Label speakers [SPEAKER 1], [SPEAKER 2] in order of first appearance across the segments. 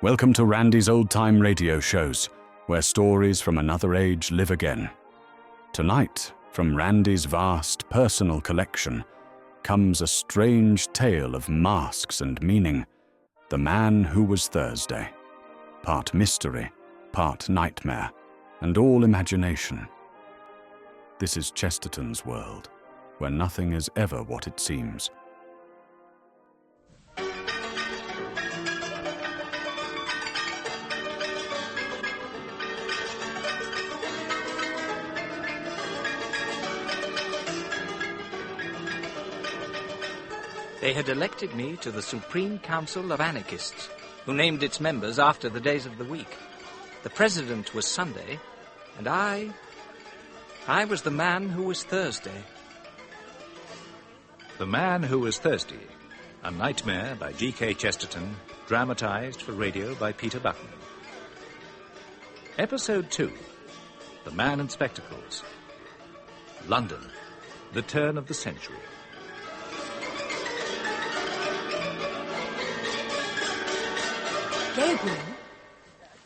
[SPEAKER 1] Welcome to Randy's Old Time Radio Shows, where stories from another age live again. Tonight, from Randy's vast personal collection, comes a strange tale of masks and meaning. The Man Who Was Thursday. Part mystery, part nightmare, and all imagination. This is Chesterton's world, where nothing is ever what it seems.
[SPEAKER 2] They had elected me to the Supreme Council of Anarchists, who named its members after the days of the week. The president was Sunday, and I was the Man Who Was Thursday.
[SPEAKER 3] The Man Who Was Thursday, a nightmare by G.K. Chesterton, dramatized for radio by Peter Button. Episode 2, The Man in Spectacles. London, the turn of the century.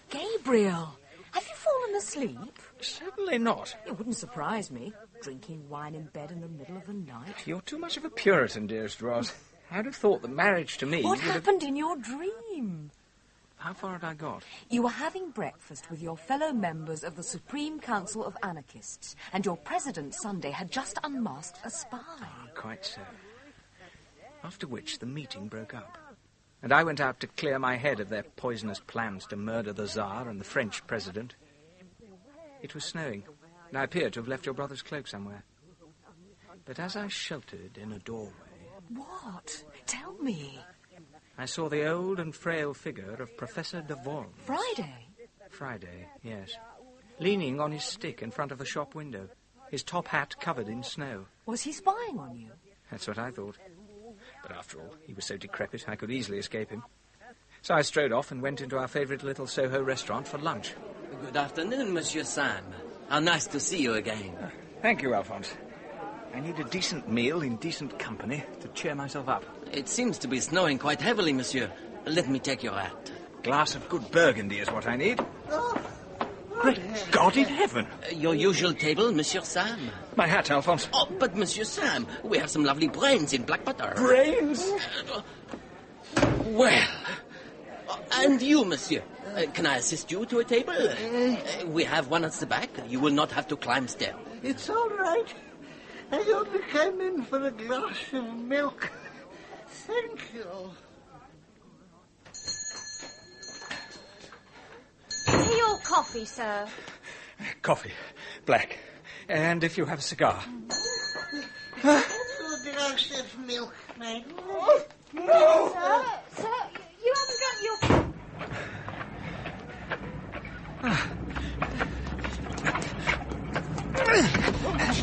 [SPEAKER 4] Gabriel, have you fallen asleep?
[SPEAKER 2] Certainly not.
[SPEAKER 4] It wouldn't surprise me. Drinking wine in bed in the middle of the night.
[SPEAKER 2] You're too much of a Puritan, dearest Roz. I'd have thought that marriage to me
[SPEAKER 4] What
[SPEAKER 2] would
[SPEAKER 4] happened in your dream?
[SPEAKER 2] How far had I got?
[SPEAKER 4] You were having breakfast with your fellow members of the Supreme Council of Anarchists, and your president, Sunday, had just unmasked a spy.
[SPEAKER 2] Quite so. After which the meeting broke up, and I went out to clear my head of their poisonous plans to murder the Tsar and the French president. It was snowing, and I appeared to have left your brother's cloak somewhere. But as I sheltered in a doorway...
[SPEAKER 4] What? Tell me.
[SPEAKER 2] I saw the old and frail figure of Professor de Volm.
[SPEAKER 4] Friday,
[SPEAKER 2] yes. Leaning on his stick in front of the shop window, his top hat covered in snow.
[SPEAKER 4] Was he spying on you?
[SPEAKER 2] That's what I thought. But after all, he was so decrepit I could easily escape him. So I strode off and went into our favourite little Soho restaurant for lunch.
[SPEAKER 5] Good afternoon, Monsieur Sam. How nice to see you again.
[SPEAKER 2] Thank you, Alphonse. I need a decent meal in decent company to cheer myself up.
[SPEAKER 5] It seems to be snowing quite heavily, monsieur. Let me take your hat.
[SPEAKER 2] Glass of good Burgundy is what I need. Great God in heaven!
[SPEAKER 5] Your usual table, Monsieur Sam.
[SPEAKER 2] My hat, Alphonse.
[SPEAKER 5] Oh, but Monsieur Sam, we have some lovely brains in black butter.
[SPEAKER 2] Brains?
[SPEAKER 5] Well, and you, monsieur. Can I assist you to a table? We have one at the back. You will not have to climb stairs.
[SPEAKER 6] It's all right. I only came in for a glass of milk. Thank you.
[SPEAKER 7] Tea or coffee, sir?
[SPEAKER 2] Coffee. Black. And if you have a cigar.
[SPEAKER 6] A glass of milk, mate.
[SPEAKER 7] No! Sir, you haven't got your...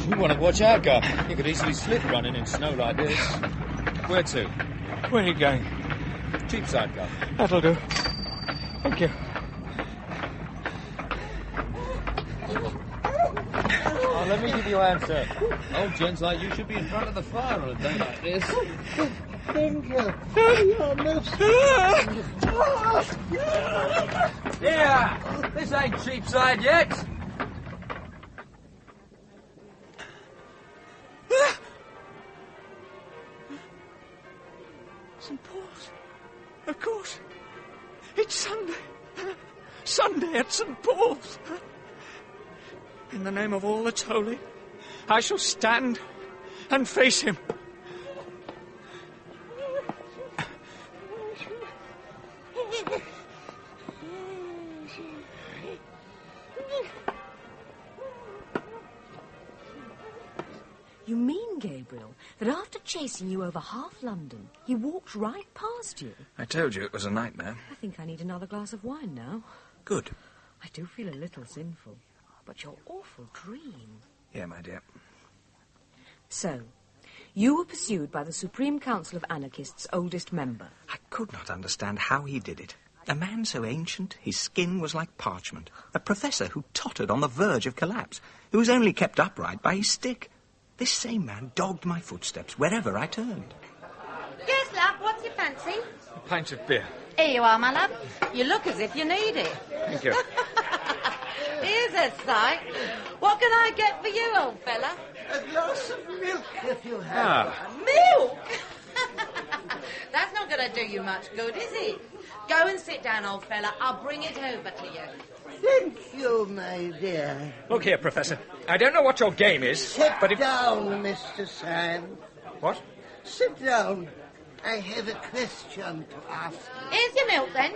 [SPEAKER 8] You want to watch out, Gar. You could easily slip running in snow like this. Where to?
[SPEAKER 2] Where are you going?
[SPEAKER 8] Cheapside, Gar.
[SPEAKER 2] That'll do. Thank you.
[SPEAKER 8] Oh, let me give you an answer. Old gents like you should be in front of the fire on a day like this.
[SPEAKER 6] Thank you. You're
[SPEAKER 8] Yeah, this ain't Cheapside yet.
[SPEAKER 2] St. Paul's. Of course. It's Sunday. Sunday at St. Paul's. In the name of all that's holy, I shall stand and face him.
[SPEAKER 4] You mean, Gabriel, that after chasing you over half London, he walked right past you?
[SPEAKER 2] I told you it was a nightmare.
[SPEAKER 4] I think I need another glass of wine now.
[SPEAKER 2] Good.
[SPEAKER 4] I do feel a little sinful. But your awful dream.
[SPEAKER 2] Yeah, my dear.
[SPEAKER 4] So, you were pursued by the Supreme Council of Anarchists' oldest member.
[SPEAKER 2] I could not understand how he did it. A man so ancient, his skin was like parchment. A professor who tottered on the verge of collapse, who was only kept upright by his stick. This same man dogged my footsteps wherever I turned.
[SPEAKER 7] Yes, love, what's your fancy?
[SPEAKER 2] A pint of beer.
[SPEAKER 9] Here you are, my love. You look as if you need it.
[SPEAKER 2] Thank you.
[SPEAKER 9] Here's a sight. What can I get for you, old fella?
[SPEAKER 6] A glass of milk, if you have.
[SPEAKER 9] Milk? That's not going to do you much good, is it? Go and sit down, old fella. I'll bring it over to you.
[SPEAKER 6] Thank you, my dear.
[SPEAKER 2] Look here, Professor. I don't know what your game is,
[SPEAKER 6] Sit
[SPEAKER 2] but if...
[SPEAKER 6] down, Mr. Sam.
[SPEAKER 2] What?
[SPEAKER 6] Sit down. I have a question to ask you.
[SPEAKER 9] Here's your milk, then.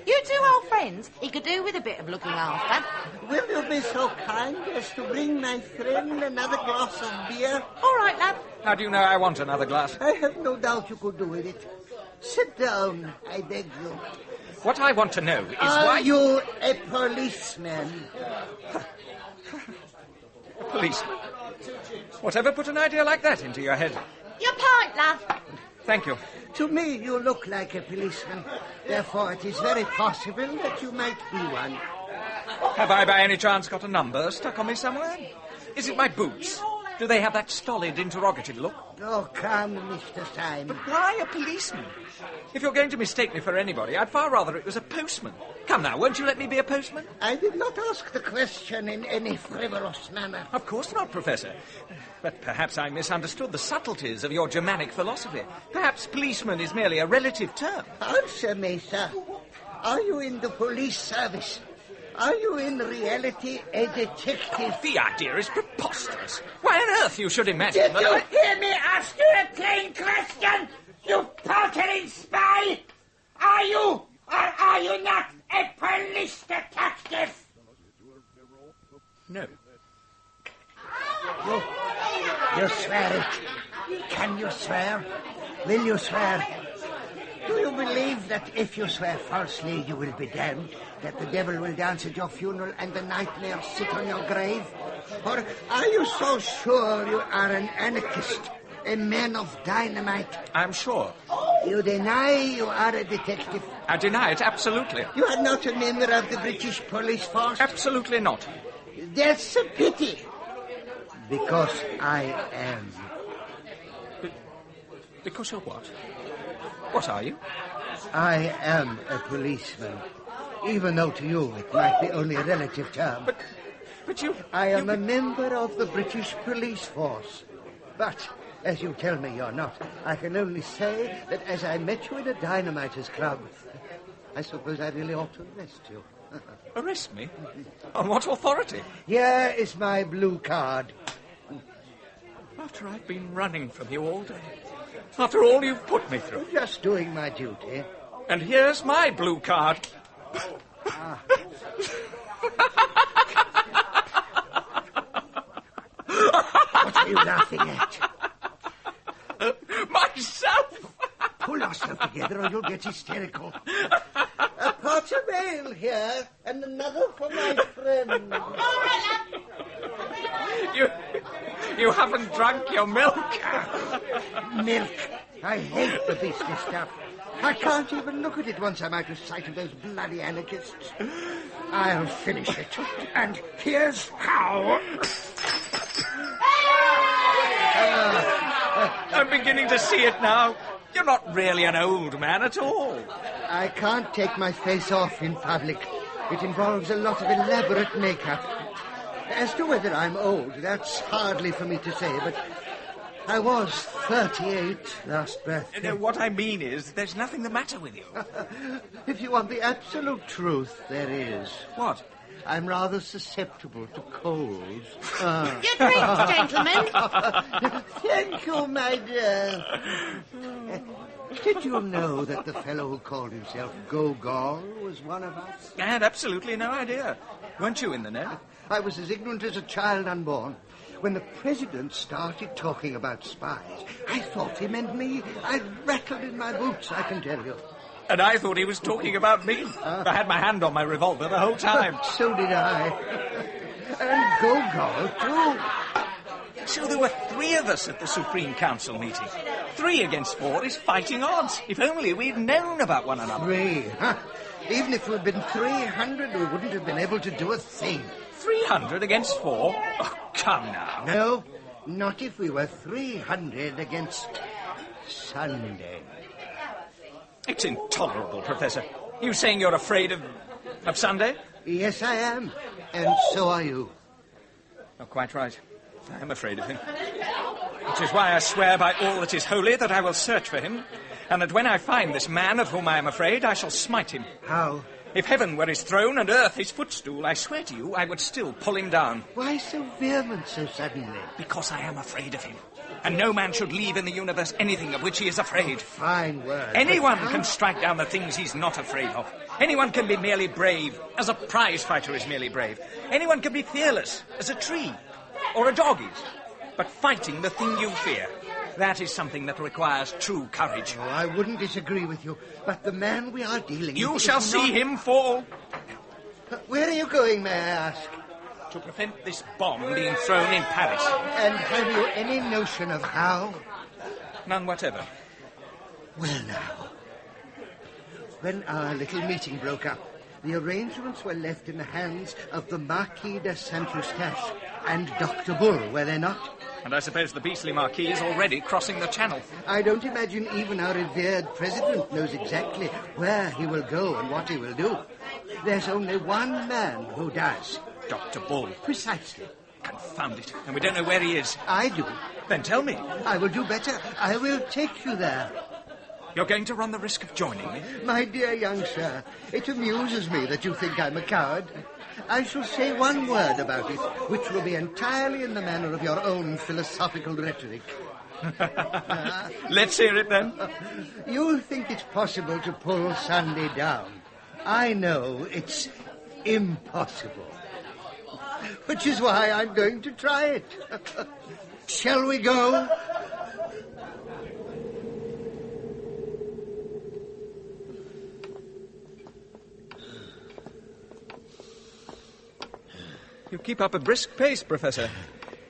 [SPEAKER 9] You two old friends, he could do with a bit of looking after.
[SPEAKER 6] Will you be so kind as to bring my friend another glass of beer?
[SPEAKER 9] All right, lad.
[SPEAKER 2] How do you know I want another glass?
[SPEAKER 6] I have no doubt you could do with it. Sit down, I beg you.
[SPEAKER 2] What I want to know is
[SPEAKER 6] Are
[SPEAKER 2] why...
[SPEAKER 6] you a policeman?
[SPEAKER 2] A policeman? Whatever put an idea like that into your head?
[SPEAKER 9] Your pint, love.
[SPEAKER 2] Thank you.
[SPEAKER 6] To me, you look like a policeman. Therefore, it is very possible that you might be one.
[SPEAKER 2] Have I by any chance got a number stuck on me somewhere? Is it my boots? Do they have that stolid, interrogative look?
[SPEAKER 6] Oh, come, Mr. Chime.
[SPEAKER 2] But why a policeman? If you're going to mistake me for anybody, I'd far rather it was a postman. Come now, won't you let me be a postman?
[SPEAKER 6] I did not ask the question in any frivolous manner.
[SPEAKER 2] Of course not, Professor. But perhaps I misunderstood the subtleties of your Germanic philosophy. Perhaps policeman is merely a relative term.
[SPEAKER 6] Answer me, sir. Are you in the police service? Are you in reality a detective?
[SPEAKER 2] The idea is preposterous. Why on earth you should imagine
[SPEAKER 6] Did
[SPEAKER 2] that
[SPEAKER 6] you
[SPEAKER 2] I...
[SPEAKER 6] hear me ask you a plain question? You pottering spy! Are you or are you not a police detective?
[SPEAKER 2] No.
[SPEAKER 6] You swear it. Can you swear? Will you swear? Do you believe that if you swear falsely you will be damned? That the devil will dance at your funeral and the nightmare sit on your grave? Or are you so sure you are an anarchist, a man of dynamite?
[SPEAKER 2] I'm sure.
[SPEAKER 6] You deny you are a detective?
[SPEAKER 2] I deny it, absolutely.
[SPEAKER 6] You are not a member of the British police force?
[SPEAKER 2] Absolutely not.
[SPEAKER 6] That's a pity. Because I am.
[SPEAKER 2] Because you're what? What are you?
[SPEAKER 6] I am a policeman. Even though to you it might be only a relative term.
[SPEAKER 2] But you...
[SPEAKER 6] I am a member of the British police force. But, as you tell me you're not, I can only say that as I met you in a dynamiters club, I suppose I really ought to arrest you.
[SPEAKER 2] Arrest me? On what authority?
[SPEAKER 6] Here is my blue card.
[SPEAKER 2] After I've been running from you all day. After all you've put me through.
[SPEAKER 6] Just doing my duty.
[SPEAKER 2] And here's my blue card.
[SPEAKER 6] What are you laughing at?
[SPEAKER 2] Myself!
[SPEAKER 6] Pull yourself together or you'll get hysterical. A pot of ale here and another for my friend.
[SPEAKER 2] You haven't drunk your milk.
[SPEAKER 6] Milk. I hate the beastly stuff. I can't even look at it once I'm out of sight of those bloody anarchists. I'll finish it. And here's how.
[SPEAKER 2] I'm beginning to see it now. You're not really an old man at all.
[SPEAKER 6] I can't take my face off in public. It involves a lot of elaborate makeup. As to whether I'm old, that's hardly for me to say, but I was 38 last birthday.
[SPEAKER 2] No, what I mean is, there's nothing the matter with you.
[SPEAKER 6] If you want the absolute truth, there is.
[SPEAKER 2] What?
[SPEAKER 6] I'm rather susceptible to colds.
[SPEAKER 9] Your drinks, gentlemen.
[SPEAKER 6] Thank you, my dear. Did you know that the fellow who called himself Gogol was one of us?
[SPEAKER 2] I had absolutely no idea. Weren't you in the know?
[SPEAKER 6] I was as ignorant as a child unborn. When the president started talking about spies, I thought he meant me. I rattled in my boots, I can tell you.
[SPEAKER 2] And I thought he was talking about me. I had my hand on my revolver the whole time.
[SPEAKER 6] So did I. And Gogol, too.
[SPEAKER 2] So there were 3 of us at the Supreme Council meeting. 3 against 4 is fighting odds. If only we'd known about one another.
[SPEAKER 6] 3, huh? Even if we'd been 300, we wouldn't have been able to do a thing.
[SPEAKER 2] 300 against 4? Oh, come now.
[SPEAKER 6] No, not if we were 300 against Sunday.
[SPEAKER 2] It's intolerable, Professor. You saying you're afraid of Sunday?
[SPEAKER 6] Yes, I am. And so are you.
[SPEAKER 2] Oh, quite right. I am afraid of him. Which is why I swear by all that is holy that I will search for him, and that when I find this man of whom I am afraid, I shall smite him.
[SPEAKER 6] How?
[SPEAKER 2] If heaven were his throne and earth his footstool, I swear to you I would still pull him down.
[SPEAKER 6] Why so vehement so suddenly?
[SPEAKER 2] Because I am afraid of him. And no man should leave in the universe anything of which he is afraid.
[SPEAKER 6] Fine word.
[SPEAKER 2] Anyone can strike down the things he's not afraid of. Anyone can be merely brave, as a prize fighter is merely brave. Anyone can be fearless, as a tree, or a dog is. But fighting the thing you fear, that is something that requires true courage.
[SPEAKER 6] Oh, I wouldn't disagree with you, but the man we are dealing with...
[SPEAKER 2] You shall see him fall.
[SPEAKER 6] Where are you going, may I ask?
[SPEAKER 2] To prevent this bomb being thrown in Paris.
[SPEAKER 6] And have you any notion of how?
[SPEAKER 2] None whatever.
[SPEAKER 6] Well, now, when our little meeting broke up, the arrangements were left in the hands of the Marquis de Saint-Eustache and Dr. Bull, were they not?
[SPEAKER 2] And I suppose the beastly Marquis is already crossing the Channel.
[SPEAKER 6] I don't imagine even our revered president knows exactly where he will go and what he will do. There's only one man who does.
[SPEAKER 2] Dr. Bull.
[SPEAKER 6] Precisely.
[SPEAKER 2] Confound it. And we don't know where he is.
[SPEAKER 6] I do.
[SPEAKER 2] Then tell me.
[SPEAKER 6] I will do better. I will take you there.
[SPEAKER 2] You're going to run the risk of joining me?
[SPEAKER 6] My dear young sir, it amuses me that you think I'm a coward. I shall say one word about it, which will be entirely in the manner of your own philosophical rhetoric.
[SPEAKER 2] Let's hear it, then.
[SPEAKER 6] You think it's possible to pull Sunday down. I know it's impossible. Which is why I'm going to try it. Shall we go?
[SPEAKER 2] You keep up a brisk pace, Professor.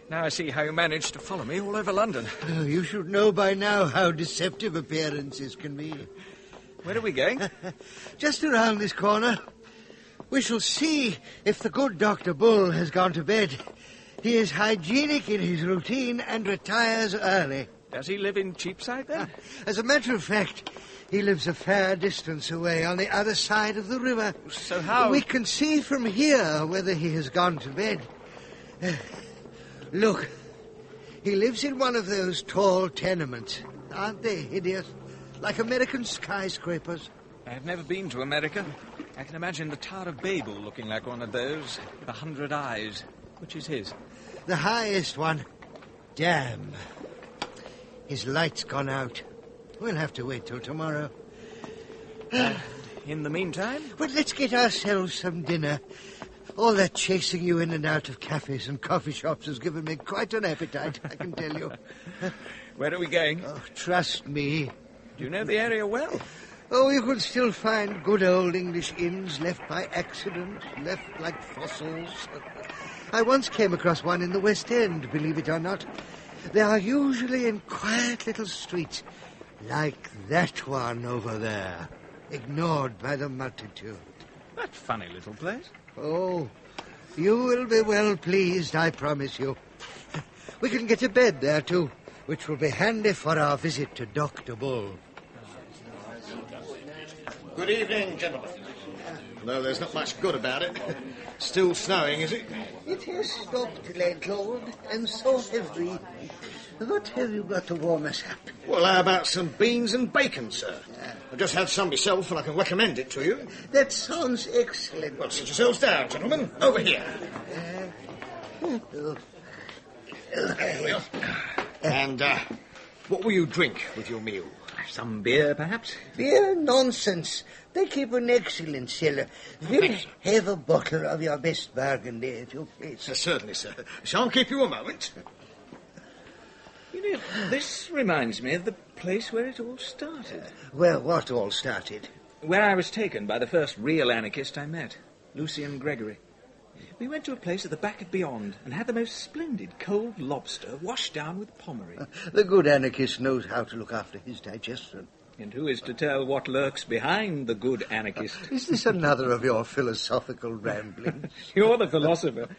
[SPEAKER 2] Now I see how you managed to follow me all over London.
[SPEAKER 6] Oh, you should know by now how deceptive appearances can be.
[SPEAKER 2] Where are we going?
[SPEAKER 6] Just around this corner. We shall see if the good Dr. Bull has gone to bed. He is hygienic in his routine and retires early.
[SPEAKER 2] Does he live in Cheapside, then?
[SPEAKER 6] As a matter of fact, he lives a fair distance away on the other side of the river.
[SPEAKER 2] So how...
[SPEAKER 6] We can see from here whether he has gone to bed. Look, he lives in one of those tall tenements. Aren't they hideous? Like American skyscrapers.
[SPEAKER 2] I've never been to America. I can imagine the Tower of Babel looking like one of those, with 100 eyes. Which is his?
[SPEAKER 6] The highest one. Damn. His light's gone out. We'll have to wait till tomorrow.
[SPEAKER 2] In the meantime?
[SPEAKER 6] Well, let's get ourselves some dinner. All that chasing you in and out of cafes and coffee shops has given me quite an appetite, I can tell you.
[SPEAKER 2] Where are we going?
[SPEAKER 6] Oh, trust me.
[SPEAKER 2] Do you know the area well?
[SPEAKER 6] Oh, you can still find good old English inns left by accident, left like fossils. I once came across one in the West End, believe it or not. They are usually in quiet little streets, like that one over there, ignored by the multitude.
[SPEAKER 2] That funny little place.
[SPEAKER 6] Oh, you will be well pleased, I promise you. We can get a bed there, too, which will be handy for our visit to Dr. Bull.
[SPEAKER 10] Good evening, gentlemen. No, there's not much good about it. Still snowing, is it?
[SPEAKER 6] It has stopped, landlord, and so have we. What have you got to warm us up?
[SPEAKER 10] Well, how about some beans and bacon, sir? I've just had some myself, and I can recommend it to you.
[SPEAKER 6] That sounds excellent.
[SPEAKER 10] Well, sit yourselves down, gentlemen. Over here. There we are. And, what will you drink with your meal?
[SPEAKER 2] Some beer, perhaps?
[SPEAKER 6] Beer? Nonsense. They keep an excellent cellar. We'll have a bottle of your best Burgundy, if you please.
[SPEAKER 10] Certainly, sir. Shall I keep you a moment?
[SPEAKER 2] You know, this reminds me of the place where it all started.
[SPEAKER 6] Well, what all started?
[SPEAKER 2] Where I was taken by the first real anarchist I met, Lucian Gregory. We went to a place at the back of Beyond and had the most splendid cold lobster washed down with Pommery.
[SPEAKER 6] The good anarchist knows how to look after his digestion.
[SPEAKER 2] And who is to tell what lurks behind the good anarchist?
[SPEAKER 6] Is this another of your philosophical ramblings?
[SPEAKER 2] You're the philosopher.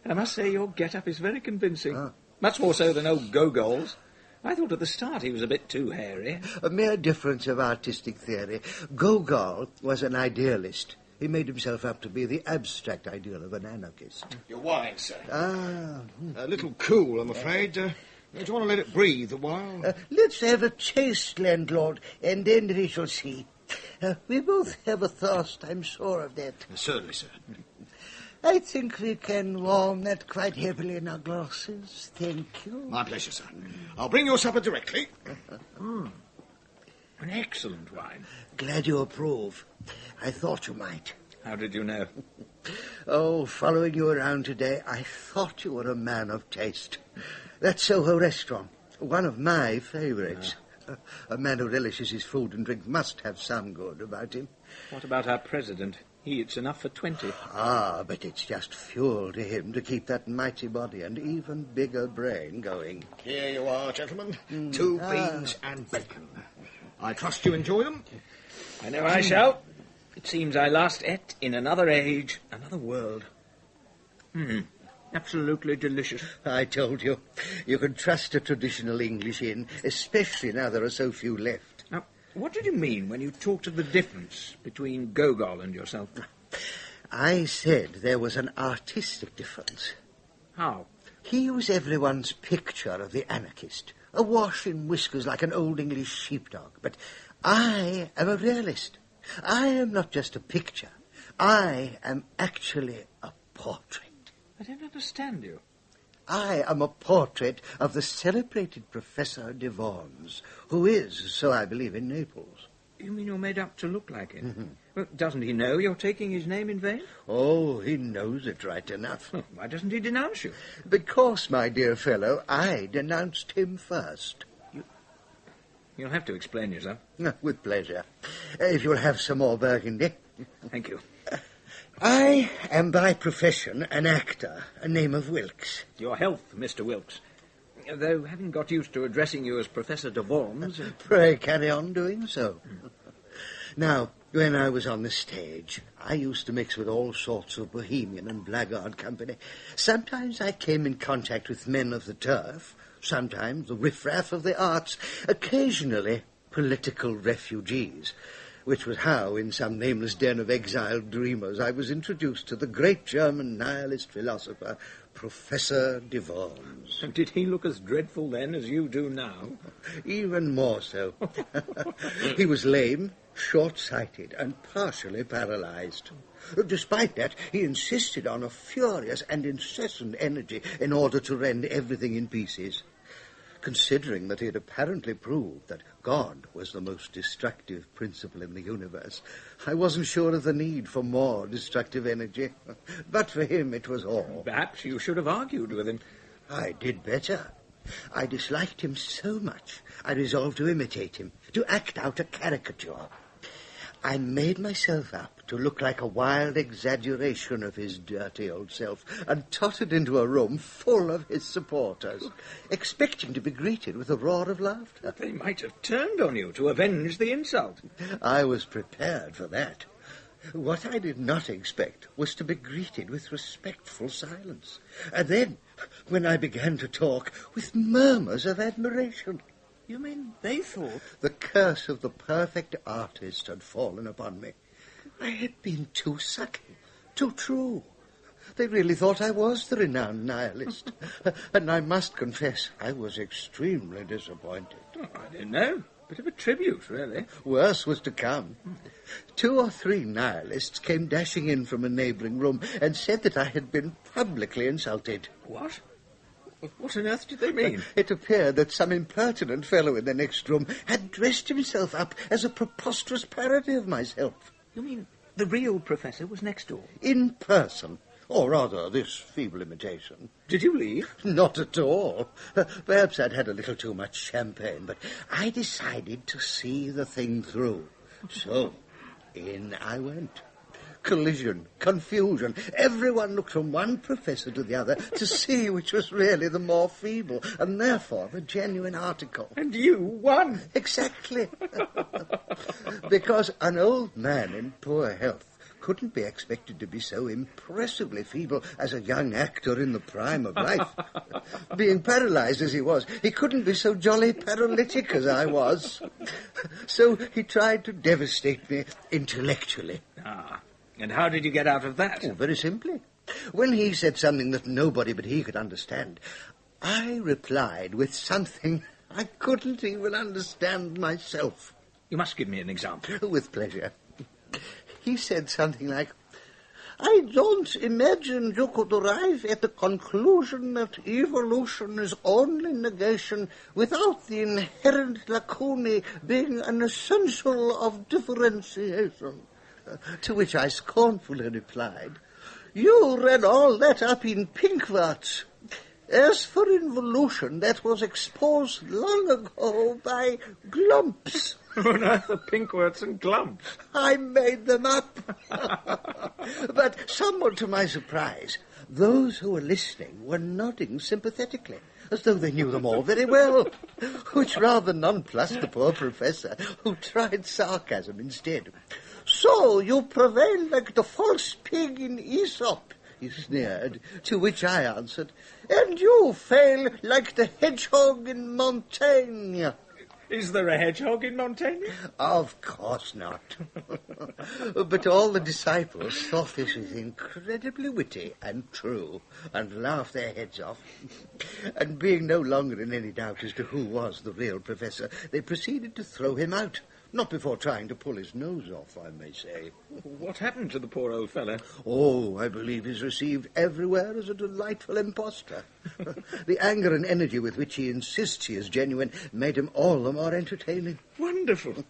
[SPEAKER 2] And I must say your get-up is very convincing. Much more so than old Gogol's. I thought at the start he was a bit too hairy.
[SPEAKER 6] A mere difference of artistic theory. Gogol was an idealist. He made himself up to be the abstract ideal of an anarchist.
[SPEAKER 10] Your wine, sir.
[SPEAKER 6] Ah.
[SPEAKER 10] A little cool, I'm afraid. Do you want to let it breathe a while?
[SPEAKER 6] Let's have a taste, landlord, and then we shall see. We both have a thirst, I'm sure of that.
[SPEAKER 10] Certainly, sir.
[SPEAKER 6] I think we can warm that quite heavily in our glasses. Thank you.
[SPEAKER 10] My pleasure, sir. I'll bring your supper directly.
[SPEAKER 2] An excellent wine.
[SPEAKER 6] Glad you approve. I thought you might.
[SPEAKER 2] How did you know?
[SPEAKER 6] Oh, following you around today, I thought you were a man of taste. That Soho restaurant, one of my favourites. A man who relishes his food and drink must have some good about him.
[SPEAKER 2] What about our president? He eats enough for 20.
[SPEAKER 6] Ah, but it's just fuel to him to keep that mighty body and even bigger brain going.
[SPEAKER 10] Here you are, gentlemen. 2 beans and bacon. I trust you enjoy them?
[SPEAKER 2] I know I shall. It seems I last ate in another age, another world. Absolutely delicious.
[SPEAKER 6] I told you. You can trust a traditional English inn, especially now there are so few left.
[SPEAKER 2] Now, what did you mean when you talked of the difference between Gogol and yourself?
[SPEAKER 6] I said there was an artistic difference.
[SPEAKER 2] How?
[SPEAKER 6] He was everyone's picture of the anarchist, awash in whiskers like an old English sheepdog. But I am a realist. I am not just a picture. I am actually a portrait.
[SPEAKER 2] I don't understand you.
[SPEAKER 6] I am a portrait of the celebrated Professor de Worms, who is, so I believe, in Naples.
[SPEAKER 2] You mean you're made up to look like him? Well, doesn't he know you're taking his name in vain?
[SPEAKER 6] Oh, he knows it right enough.
[SPEAKER 2] Why doesn't he denounce you?
[SPEAKER 6] Because, my dear fellow, I denounced him first.
[SPEAKER 2] You'll have to explain yourself.
[SPEAKER 6] With pleasure. If you'll have some more Burgundy.
[SPEAKER 2] Thank you.
[SPEAKER 6] I am by profession an actor, a name of Wilkes.
[SPEAKER 2] Your health, Mr. Wilkes. Though, having got used to addressing you as Professor de Worms...
[SPEAKER 6] Pray carry on doing so. Now, when I was on the stage, I used to mix with all sorts of bohemian and blackguard company. Sometimes I came in contact with men of the turf, sometimes the riffraff of the arts, occasionally political refugees, which was how, in some nameless den of exiled dreamers, I was introduced to the great German nihilist philosopher, Professor de Worms.
[SPEAKER 2] And did he look as dreadful then as you do now?
[SPEAKER 6] Even more so. He was lame, short-sighted, and partially paralyzed. Despite that, he insisted on a furious and incessant energy in order to rend everything in pieces. Considering that he had apparently proved that God was the most destructive principle in the universe, I wasn't sure of the need for more destructive energy. But for him, it was all.
[SPEAKER 2] Perhaps you should have argued with him.
[SPEAKER 6] I did better. I disliked him so much, I resolved to imitate him, to act out a caricature. I made myself up to look like a wild exaggeration of his dirty old self and tottered into a room full of his supporters, expecting to be greeted with a roar of laughter.
[SPEAKER 2] They might have turned on you to avenge the insult.
[SPEAKER 6] I was prepared for that. What I did not expect was to be greeted with respectful silence, and then, when I began to talk, with murmurs of admiration.
[SPEAKER 2] You mean they thought...
[SPEAKER 6] The curse of the perfect artist had fallen upon me. I had been too subtle, too true. They really thought I was the renowned nihilist. And I must confess, I was extremely disappointed.
[SPEAKER 2] Oh, I don't know. Bit of a tribute, really.
[SPEAKER 6] Worse was to come. 2 or 3 nihilists came dashing in from a neighbouring room and said that I had been publicly insulted.
[SPEAKER 2] What? What on earth did they mean?
[SPEAKER 6] It appeared that some impertinent fellow in the next room had dressed himself up as a preposterous parody of myself.
[SPEAKER 2] You mean the real professor was next door?
[SPEAKER 6] In person. Or rather, this feeble imitation.
[SPEAKER 2] Did you leave?
[SPEAKER 6] Not at all. Perhaps I'd had a little too much champagne, but I decided to see the thing through. So, in I went. Collision, confusion. Everyone looked from one professor to the other to see which was really the more feeble, and therefore the genuine article.
[SPEAKER 2] And you won.
[SPEAKER 6] Exactly. Because an old man in poor health couldn't be expected to be so impressively feeble as a young actor in the prime of life. Being paralysed as he was, he couldn't be so jolly paralytic as I was. So he tried to devastate me intellectually.
[SPEAKER 2] Ah, and how did you get out of that?
[SPEAKER 6] Oh, very simply. When he said something that nobody but he could understand, I replied with something I couldn't even understand myself.
[SPEAKER 2] You must give me an example.
[SPEAKER 6] With pleasure. He said something like, I don't imagine you could arrive at the conclusion that evolution is only negation without the inherent lacunae being an essential of differentiation. To which I scornfully replied, you read all that up in Pinkwart. As for involution, that was exposed long ago by Glumps.
[SPEAKER 2] On earth are Pinkworts and Glumps?
[SPEAKER 6] I made them up. But somewhat to my surprise, those who were listening were nodding sympathetically, as though they knew them all very well, which rather nonplussed the poor professor, who tried sarcasm instead. So you prevail like the false pig in Aesop, he sneered, to which I answered, and you fail like the hedgehog in Montaigne.
[SPEAKER 2] Is there a hedgehog in Montaigne?
[SPEAKER 6] Of course not. But all the disciples thought this was incredibly witty and true, and laughed their heads off. And being no longer in any doubt as to who was the real professor, they proceeded to throw him out. Not before trying to pull his nose off, I may say.
[SPEAKER 2] What happened to the poor old fellow?
[SPEAKER 6] Oh, I believe he's received everywhere as a delightful impostor. The anger and energy with which he insists he is genuine made him all the more entertaining.
[SPEAKER 2] Wonderful.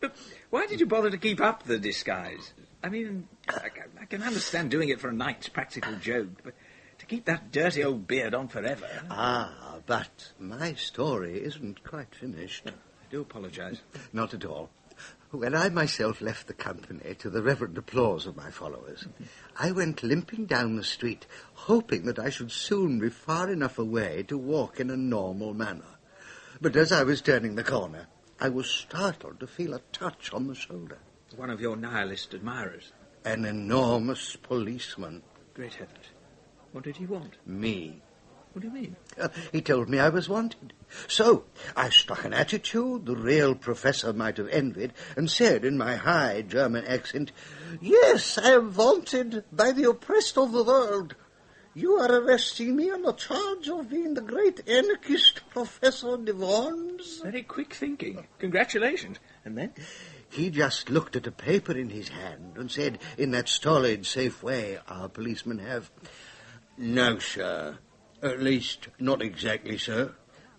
[SPEAKER 2] But why did you bother to keep up the disguise? I mean, I can understand doing it for a night's practical joke, but to keep that dirty old beard on forever...
[SPEAKER 6] Ah, but my story isn't quite finished.
[SPEAKER 2] I do apologise.
[SPEAKER 6] Not at all. When I myself left the company, to the reverent applause of my followers, I went limping down the street, hoping that I should soon be far enough away to walk in a normal manner. But as I was turning the corner, I was startled to feel a touch on the shoulder.
[SPEAKER 2] One of your nihilist admirers.
[SPEAKER 6] An enormous policeman.
[SPEAKER 2] Great heavens. What did he want?
[SPEAKER 6] Me.
[SPEAKER 2] What do you mean?
[SPEAKER 6] He told me I was wanted. So I struck an attitude the real professor might have envied and said in my high German accent, Yes, I am wanted by the oppressed of the world. You are arresting me on the charge of being the great anarchist Professor de Worms?
[SPEAKER 2] Very quick thinking. Congratulations. And then?
[SPEAKER 6] He just looked at a paper in his hand and said, in that stolid, safe way our policemen have, No, sir. At least, not exactly, sir.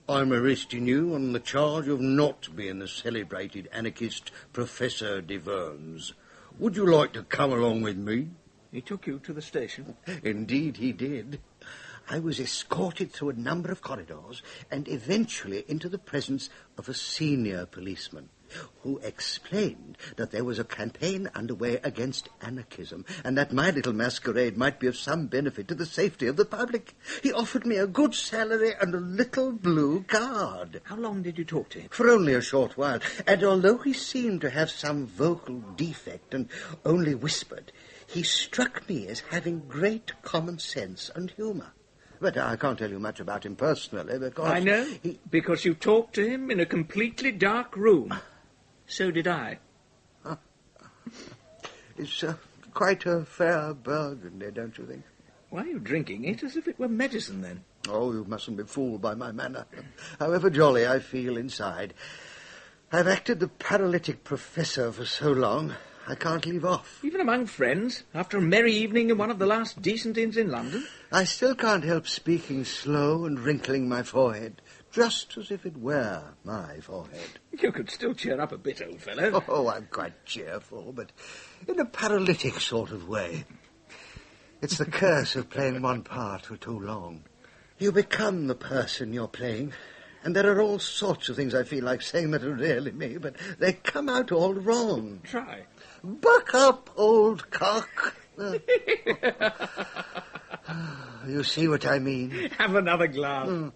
[SPEAKER 6] I'm arresting you on the charge of not being the celebrated anarchist Professor de Worms. Would you like to come along with me?
[SPEAKER 2] He took you to the station?
[SPEAKER 6] Indeed he did. I was escorted through a number of corridors and eventually into the presence of a senior policeman who explained that there was a campaign underway against anarchism and that my little masquerade might be of some benefit to the safety of the public. He offered me a good salary and a little blue card.
[SPEAKER 2] How long did you talk to him?
[SPEAKER 6] For only a short while, and although he seemed to have some vocal defect and only whispered, he struck me as having great common sense and humour. But I can't tell you much about him personally, because...
[SPEAKER 2] I know, because you talked to him in a completely dark room. So did I.
[SPEAKER 6] It's quite a fair burgundy, don't you think?
[SPEAKER 2] Why are you drinking it as if it were medicine, then?
[SPEAKER 6] Oh, you mustn't be fooled by my manner. However jolly I feel inside, I've acted the paralytic professor for so long, I can't leave off.
[SPEAKER 2] Even among friends, after a merry evening in one of the last decent inns in London?
[SPEAKER 6] I still can't help speaking slow and wrinkling my forehead, just as if it were my forehead.
[SPEAKER 2] You could still cheer up a bit, old fellow.
[SPEAKER 6] Oh, I'm quite cheerful, but in a paralytic sort of way. It's the curse of playing one part for too long. You become the person you're playing, and there are all sorts of things I feel like saying that are really me, but they come out all wrong.
[SPEAKER 2] Try.
[SPEAKER 6] Buck up, old cock. You see what I mean?
[SPEAKER 2] Have another glass.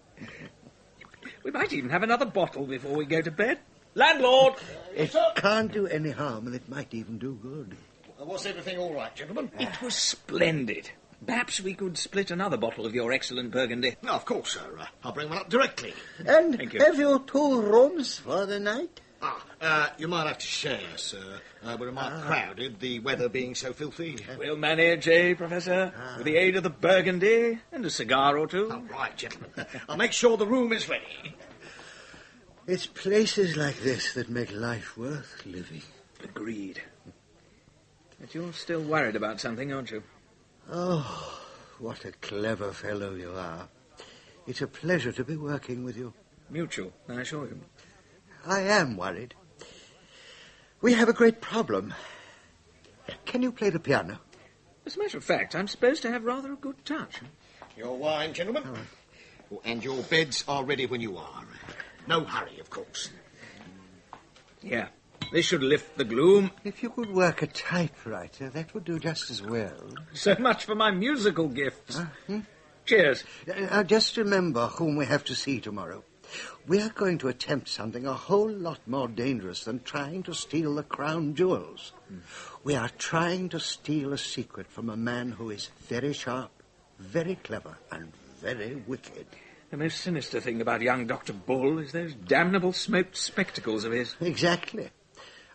[SPEAKER 2] We might even have another bottle before we go to bed. Landlord!
[SPEAKER 6] It can't do any harm, and it might even do good.
[SPEAKER 10] Was everything all right, gentlemen?
[SPEAKER 2] It was splendid. Perhaps we could split another bottle of your excellent Burgundy.
[SPEAKER 10] No, of course, sir. I'll bring one up directly.
[SPEAKER 6] And
[SPEAKER 2] Thank you.
[SPEAKER 6] have you 2 rooms for the night?
[SPEAKER 10] You might have to share, sir. We're a mite crowded, the weather being so filthy.
[SPEAKER 2] We'll manage, Professor? With the aid of the Burgundy and a cigar or two.
[SPEAKER 10] All right, gentlemen. I'll make sure the room is ready.
[SPEAKER 6] It's places like this that make life worth living.
[SPEAKER 2] Agreed. But you're still worried about something, aren't you?
[SPEAKER 6] Oh, what a clever fellow you are. It's a pleasure to be working with you.
[SPEAKER 2] Mutual, I assure you.
[SPEAKER 6] I am worried. We have a great problem. Can you play the piano?
[SPEAKER 2] As a matter of fact, I'm supposed to have rather a good touch.
[SPEAKER 10] Your wine, gentlemen. Oh, and your beds are ready when you are. No hurry, of course.
[SPEAKER 2] Yeah, this should lift the gloom.
[SPEAKER 6] If you could work a typewriter, that would do just as well.
[SPEAKER 2] So much for my musical gifts. Cheers.
[SPEAKER 6] Just remember whom we have to see tomorrow. We are going to attempt something a whole lot more dangerous than trying to steal the crown jewels. We are trying to steal a secret from a man who is very sharp, very clever, and very wicked.
[SPEAKER 2] The most sinister thing about young Dr. Bull is those damnable smoked spectacles of his.
[SPEAKER 6] Exactly.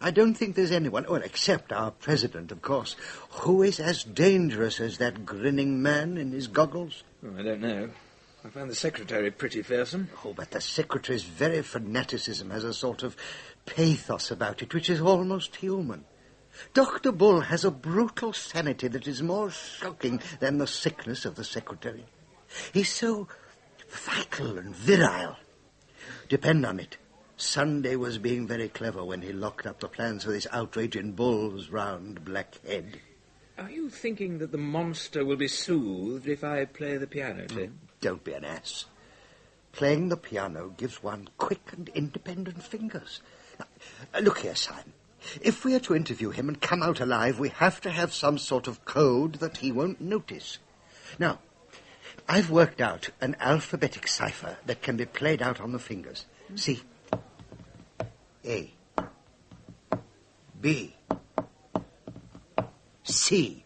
[SPEAKER 6] I don't think there's anyone, well, except our president, of course, who is as dangerous as that grinning man in his goggles.
[SPEAKER 2] Oh, I don't know. I found the secretary pretty fearsome.
[SPEAKER 6] Oh, but the secretary's very fanaticism has a sort of pathos about it, which is almost human. Dr. Bull has a brutal sanity that is more shocking than the sickness of the secretary. He's so vital and virile. Depend on it, Sunday was being very clever when he locked up the plans for this outrage in Bull's round black head.
[SPEAKER 2] Are you thinking that the monster will be soothed if I play the piano to him?
[SPEAKER 6] Don't be an ass. Playing the piano gives one quick and independent fingers. Now, look here, Simon. If we are to interview him and come out alive, we have to have some sort of code that he won't notice. Now, I've worked out an alphabetic cipher that can be played out on the fingers. See? A. B. C.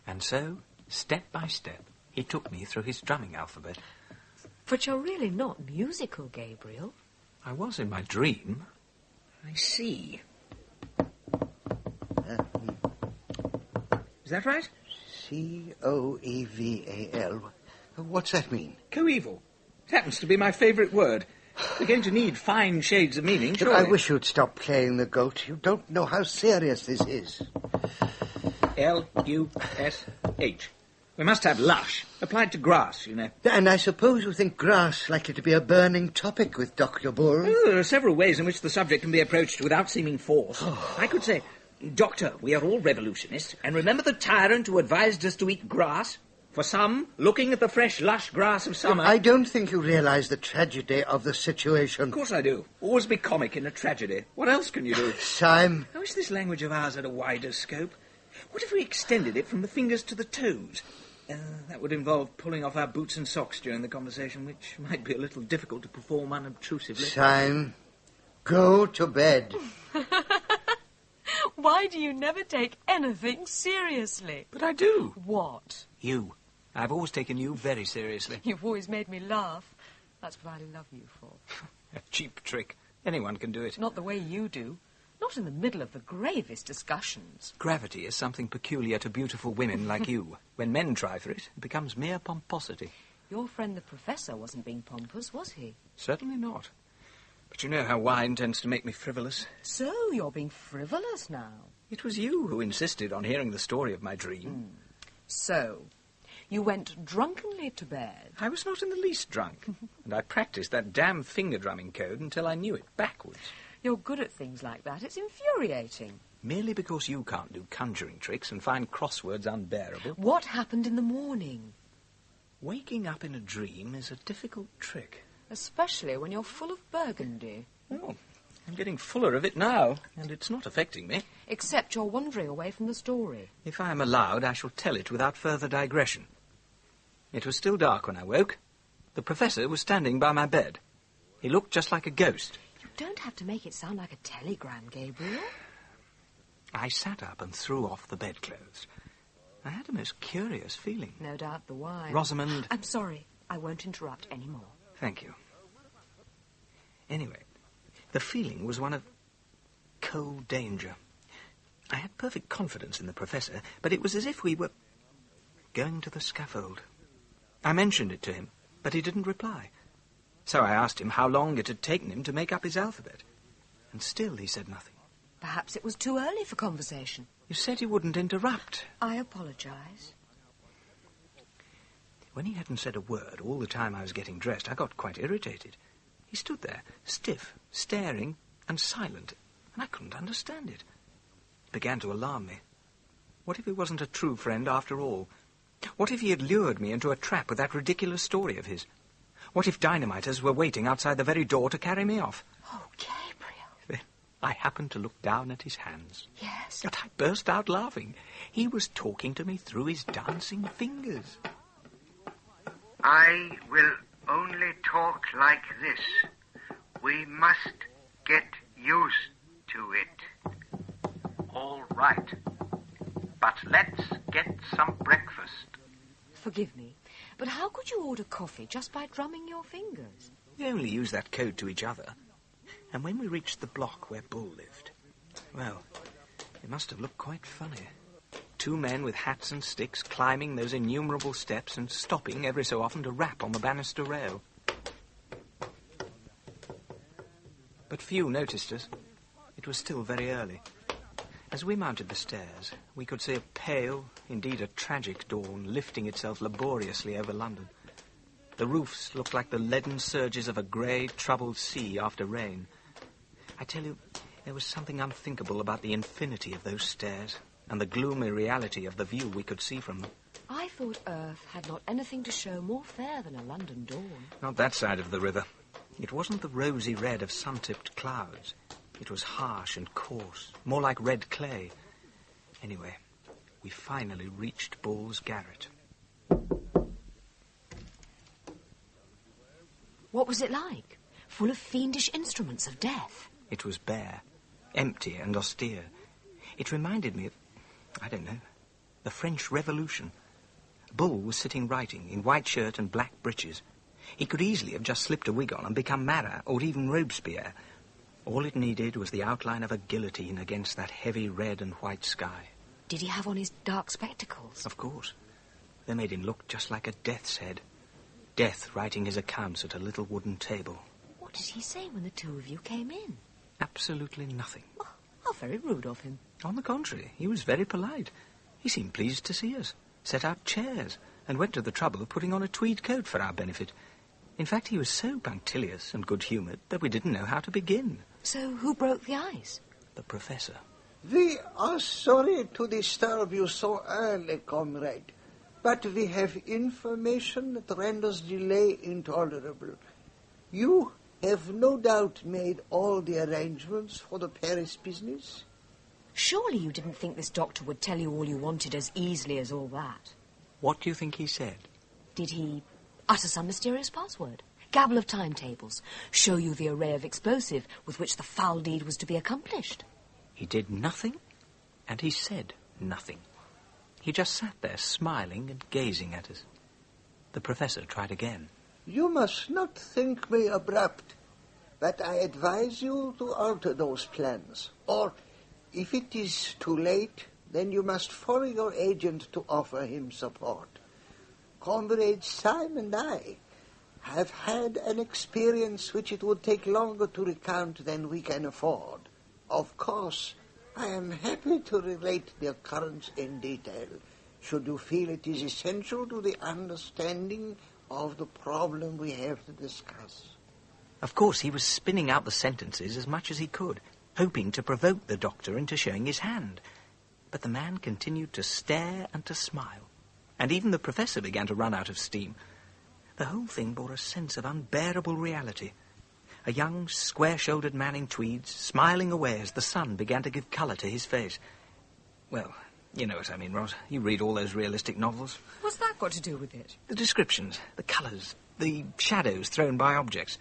[SPEAKER 2] And so, step by step, he took me through his drumming alphabet.
[SPEAKER 4] But you're really not musical, Gabriel.
[SPEAKER 2] I was in my dream. I see. Is that right?
[SPEAKER 6] C-O-E-V-A-L. What's that mean?
[SPEAKER 2] Coeval. It happens to be my favourite word. We're going to need fine shades of meaning,
[SPEAKER 6] Look,
[SPEAKER 2] surely.
[SPEAKER 6] I wish you'd stop playing the goat. You don't know how serious this is.
[SPEAKER 2] L-U-S-H. We must have lush, applied to grass, you know.
[SPEAKER 6] And I suppose you think grass likely to be a burning topic with Dr. Bull?
[SPEAKER 2] Oh, there are several ways in which the subject can be approached without seeming forced. I could say, Doctor, we are all revolutionists, and remember the tyrant who advised us to eat grass? For some, looking at the fresh, lush grass of summer...
[SPEAKER 6] I don't think you realise the tragedy of the situation.
[SPEAKER 2] Of course I do. Always be comic in a tragedy. What else can you do?
[SPEAKER 6] Simon.
[SPEAKER 2] I wish this language of ours had a wider scope. What if we extended it from the fingers to the toes? That would involve pulling off our boots and socks during the conversation, which might be a little difficult to perform unobtrusively.
[SPEAKER 6] Simon, go to bed.
[SPEAKER 4] Why do you never take anything seriously?
[SPEAKER 2] But I do.
[SPEAKER 4] What?
[SPEAKER 2] You. I've always taken you very seriously.
[SPEAKER 4] You've always made me laugh. That's what I love you for.
[SPEAKER 2] A cheap trick. Anyone can do it.
[SPEAKER 4] Not the way you do. Not in the middle of the gravest discussions.
[SPEAKER 2] Gravity is something peculiar to beautiful women like you. When men try for it, it becomes mere pomposity.
[SPEAKER 4] Your friend the professor wasn't being pompous, was he?
[SPEAKER 2] Certainly not. But you know how wine tends to make me frivolous.
[SPEAKER 4] So you're being frivolous now?
[SPEAKER 2] It was you who insisted on hearing the story of my dream.
[SPEAKER 4] So, you went drunkenly to bed.
[SPEAKER 2] I was not in the least drunk. And I practiced that damn finger-drumming code until I knew it backwards.
[SPEAKER 4] You're good at things like that. It's infuriating.
[SPEAKER 2] Merely because you can't do conjuring tricks and find crosswords unbearable.
[SPEAKER 4] What happened in the morning?
[SPEAKER 2] Waking up in a dream is a difficult trick.
[SPEAKER 4] Especially when you're full of Burgundy.
[SPEAKER 2] Oh, I'm getting fuller of it now, and it's not affecting me.
[SPEAKER 4] Except you're wandering away from the story.
[SPEAKER 2] If I am allowed, I shall tell it without further digression. It was still dark when I woke. The professor was standing by my bed. He looked just like a ghost.
[SPEAKER 4] You don't have to make it sound like a telegram, Gabriel.
[SPEAKER 2] I sat up and threw off the bedclothes. I had a most curious feeling.
[SPEAKER 4] No doubt the wine.
[SPEAKER 2] Rosamond...
[SPEAKER 4] I'm sorry. I won't interrupt any more.
[SPEAKER 2] Thank you. Anyway, the feeling was one of cold danger. I had perfect confidence in the Professor, but it was as if we were going to the scaffold. I mentioned it to him, but he didn't reply. So I asked him how long it had taken him to make up his alphabet. And still he said nothing.
[SPEAKER 4] Perhaps it was too early for conversation.
[SPEAKER 2] You said you wouldn't interrupt.
[SPEAKER 4] I apologize.
[SPEAKER 2] When he hadn't said a word all the time I was getting dressed, I got quite irritated. He stood there, stiff, staring, and silent, and I couldn't understand it. It began to alarm me. What if he wasn't a true friend after all? What if he had lured me into a trap with that ridiculous story of his? What if dynamiters were waiting outside the very door to carry me off?
[SPEAKER 4] Oh, Gabriel.
[SPEAKER 2] Then I happened to look down at his hands.
[SPEAKER 4] Yes.
[SPEAKER 2] And I burst out laughing. He was talking to me through his dancing fingers.
[SPEAKER 6] I will only talk like this. We must get used to it.
[SPEAKER 11] All right. But let's get some breakfast.
[SPEAKER 4] Forgive me, but how could you order coffee just by drumming your fingers?
[SPEAKER 2] We only used that code to each other. And when we reached the block where Bull lived, well, it must have looked quite funny. Two men with hats and sticks climbing those innumerable steps and stopping every so often to rap on the banister rail. But few noticed us. It was still very early. As we mounted the stairs, we could see a pale, indeed a tragic dawn lifting itself laboriously over London. The roofs looked like the leaden surges of a grey, troubled sea after rain. I tell you, there was something unthinkable about the infinity of those stairs and the gloomy reality of the view we could see from them.
[SPEAKER 4] I thought Earth had not anything to show more fair than a London dawn.
[SPEAKER 2] Not that side of the river. It wasn't the rosy red of sun-tipped clouds. It was harsh and coarse, more like red clay. Anyway, we finally reached Bull's garret.
[SPEAKER 4] What was it like? Full of fiendish instruments of death.
[SPEAKER 2] It was bare, empty and austere. It reminded me of, I don't know, the French Revolution. Bull was sitting writing in white shirt and black breeches. He could easily have just slipped a wig on and become Marat or even Robespierre. All it needed was the outline of a guillotine against that heavy red and white sky.
[SPEAKER 4] Did he have on his dark spectacles?
[SPEAKER 2] Of course. They made him look just like a death's head. Death writing his accounts at a little wooden table.
[SPEAKER 4] What did he say when the two of you came in?
[SPEAKER 2] Absolutely nothing.
[SPEAKER 4] Oh, how very rude of him.
[SPEAKER 2] On the contrary, he was very polite. He seemed pleased to see us, set out chairs, and went to the trouble of putting on a tweed coat for our benefit. In fact, he was so punctilious and good-humoured that we didn't know how to begin.
[SPEAKER 4] So who broke the ice?
[SPEAKER 2] The Professor.
[SPEAKER 6] We are sorry to disturb you so early, comrade, but we have information that renders delay intolerable. You have no doubt made all the arrangements for the Paris business?
[SPEAKER 4] Surely you didn't think this doctor would tell you all you wanted as easily as all that.
[SPEAKER 2] What do you think he said?
[SPEAKER 4] Did he utter some mysterious password? Gabble of timetables? Show you the array of explosive with which the foul deed was to be accomplished?
[SPEAKER 2] He did nothing, and he said nothing. He just sat there smiling and gazing at us. The Professor tried again.
[SPEAKER 6] You must not think me abrupt, but I advise you to alter those plans. Or, if it is too late, then you must follow your agent to offer him support. Comrades Chime and I have had an experience which it would take longer to recount than we can afford. Of course, I am happy to relate the occurrence in detail, should you feel it is essential to the understanding of the problem we have to discuss.
[SPEAKER 2] Of course, he was spinning out the sentences as much as he could, hoping to provoke the doctor into showing his hand. But the man continued to stare and to smile, and even the Professor began to run out of steam. The whole thing bore a sense of unbearable reality. A young, square-shouldered man in tweeds, smiling away as the sun began to give colour to his face. Well, you know what I mean, Ros. You read all those realistic novels.
[SPEAKER 4] What's that got to do with it?
[SPEAKER 2] The descriptions, the colours, the shadows thrown by objects.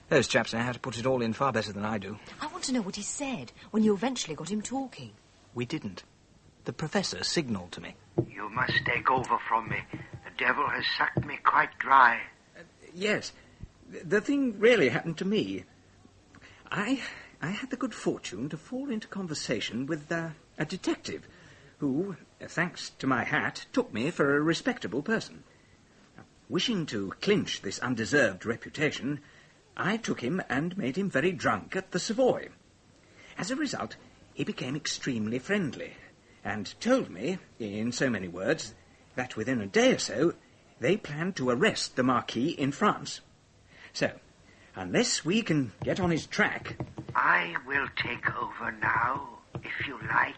[SPEAKER 2] Those chaps know how to put it all in far better than I do.
[SPEAKER 4] I want to know what he said when you eventually got him talking.
[SPEAKER 2] We didn't. The professor signalled to me.
[SPEAKER 6] You must take over from me. The devil has sucked me quite dry.
[SPEAKER 2] Yes. The thing really happened to me. I had the good fortune to fall into conversation with a detective who, thanks to my hat, took me for a respectable person. Wishing to clinch this undeserved reputation, I took him and made him very drunk at the Savoy. As a result, he became extremely friendly and told me, in so many words, that within a day or so they planned to arrest the Marquis in France. So, unless we can get on his track...
[SPEAKER 6] I will take over now, if you like.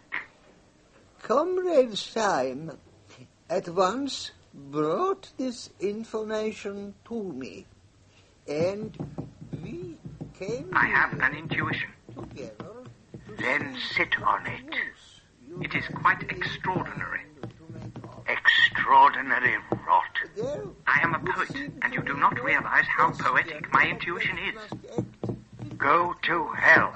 [SPEAKER 6] Comrade Chime at once brought this information to me, and we came...
[SPEAKER 11] I have an intuition.
[SPEAKER 6] Together.
[SPEAKER 11] Then sit on it. It is quite extraordinary. Extraordinary rot. I am a poet, and you do not realize how poetic my intuition is. Go to hell.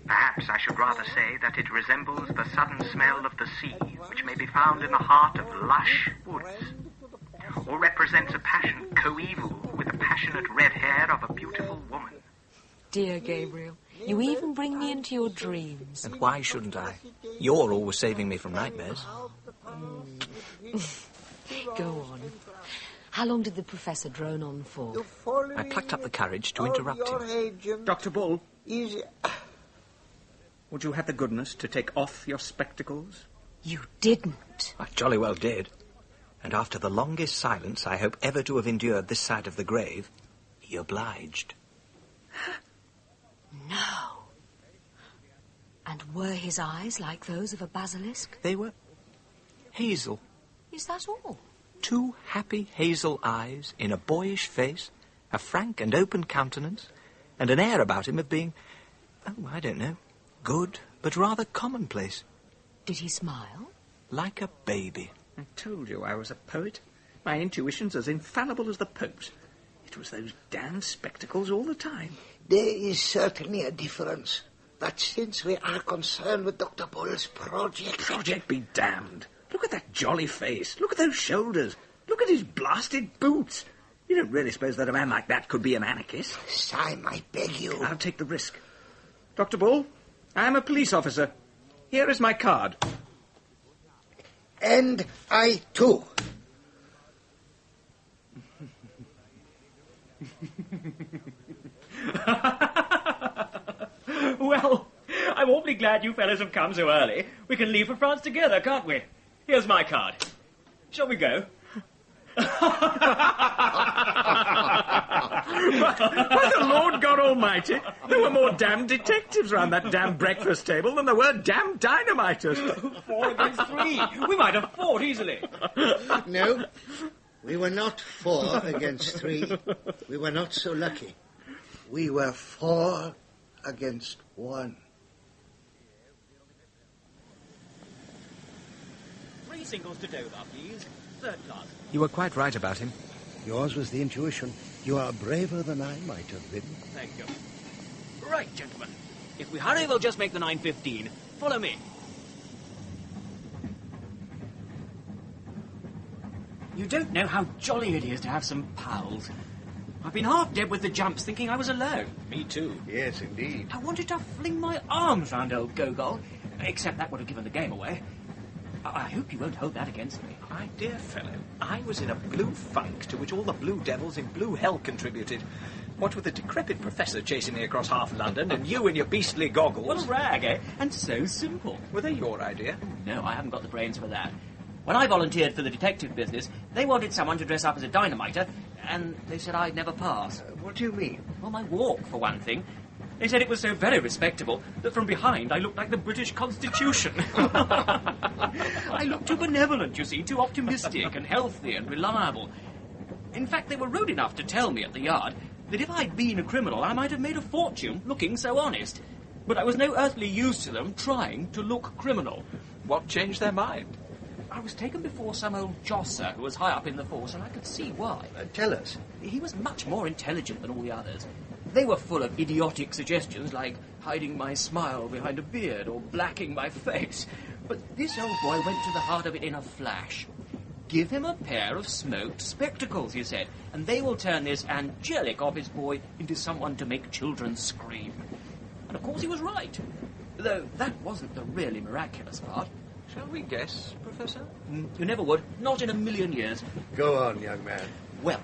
[SPEAKER 11] Perhaps I should rather say that it resembles the sudden smell of the sea, which may be found in the heart of lush woods, or represents a passion coeval with the passionate red hair of a beautiful woman.
[SPEAKER 4] Dear Gabriel, you even bring me into your dreams.
[SPEAKER 2] And why shouldn't I? You're always saving me from nightmares.
[SPEAKER 4] Go on. How long did the professor drone on for?
[SPEAKER 2] I plucked up the courage to interrupt him. Dr. Bull, would you have the goodness to take off your spectacles?
[SPEAKER 4] You didn't.
[SPEAKER 2] I jolly well did. And after the longest silence I hope ever to have endured this side of the grave, he obliged.
[SPEAKER 4] No. And were his eyes like those of a basilisk?
[SPEAKER 2] They were hazel.
[SPEAKER 4] Is that all?
[SPEAKER 2] 2 happy hazel eyes in a boyish face, a frank and open countenance, and an air about him of being, I don't know, good, but rather commonplace.
[SPEAKER 4] Did he smile?
[SPEAKER 2] Like a baby. I told you I was a poet. My intuition's as infallible as the Pope's. It was those damned spectacles all the time.
[SPEAKER 6] There is certainly a difference. But since we are concerned with Dr. Bull's project...
[SPEAKER 2] Project be damned. Look at that jolly face. Look at those shoulders. Look at his blasted boots. You don't really suppose that a man like that could be an anarchist?
[SPEAKER 6] Chime, I beg you.
[SPEAKER 2] I'll take the risk. Dr. Bull, I'm a police officer. Here is my card.
[SPEAKER 6] And I, too.
[SPEAKER 12] Well, I'm awfully glad you fellas have come so early. We can leave for France together, can't we? Here's my card. Shall we go?
[SPEAKER 2] By the Lord God Almighty, there were more damned detectives round that damn breakfast table than there were damn dynamiters.
[SPEAKER 12] 4 against 3. We might have fought easily.
[SPEAKER 10] No, we were not 4 against 3. We were not so lucky.
[SPEAKER 6] We were 4 against 1.
[SPEAKER 12] 3 singles to Dover, please. 3rd class.
[SPEAKER 2] You were quite right about him.
[SPEAKER 10] Yours was the intuition. You are braver than I might have been.
[SPEAKER 12] Thank you. Right, gentlemen. If we hurry, we'll just make the 9:15. Follow me. You don't know how jolly it is to have some pals. I've been half dead with the jumps thinking I was alone.
[SPEAKER 3] Me too.
[SPEAKER 10] Yes, indeed.
[SPEAKER 12] I wanted to fling my arms round old Gogol, except that would have given the game away. I hope you won't hold that against me.
[SPEAKER 2] My dear fellow, I was in a blue funk to which all the blue devils in blue hell contributed. What with the decrepit professor chasing me across half London and you in your beastly goggles.
[SPEAKER 12] What a rag, eh? And so simple.
[SPEAKER 2] Were they your idea?
[SPEAKER 12] No, I haven't got the brains for that. When I volunteered for the detective business, they wanted someone to dress up as a dynamiter, and they said I'd never pass.
[SPEAKER 10] What do you mean?
[SPEAKER 12] Well, my walk, for one thing. They said it was so very respectable that from behind I looked like the British Constitution. I looked too benevolent, you see, too optimistic and healthy and reliable. In fact, they were rude enough to tell me at the yard that if I'd been a criminal, I might have made a fortune looking so honest. But I was no earthly use to them trying to look criminal.
[SPEAKER 2] What changed their mind?
[SPEAKER 12] I was taken before some old josser who was high up in the force, and I could see why.
[SPEAKER 10] Tell us.
[SPEAKER 12] He was much more intelligent than all the others. They were full of idiotic suggestions like, hiding my smile behind a beard or blacking my face. But this old boy went to the heart of it in a flash. Give him a pair of smoked spectacles, he said, and they will turn this angelic office boy into someone to make children scream. And of course he was right. Though that wasn't the really miraculous part.
[SPEAKER 2] Shall we guess, Professor?
[SPEAKER 12] You never would. Not in a million years.
[SPEAKER 6] Go on, young man.
[SPEAKER 12] Well,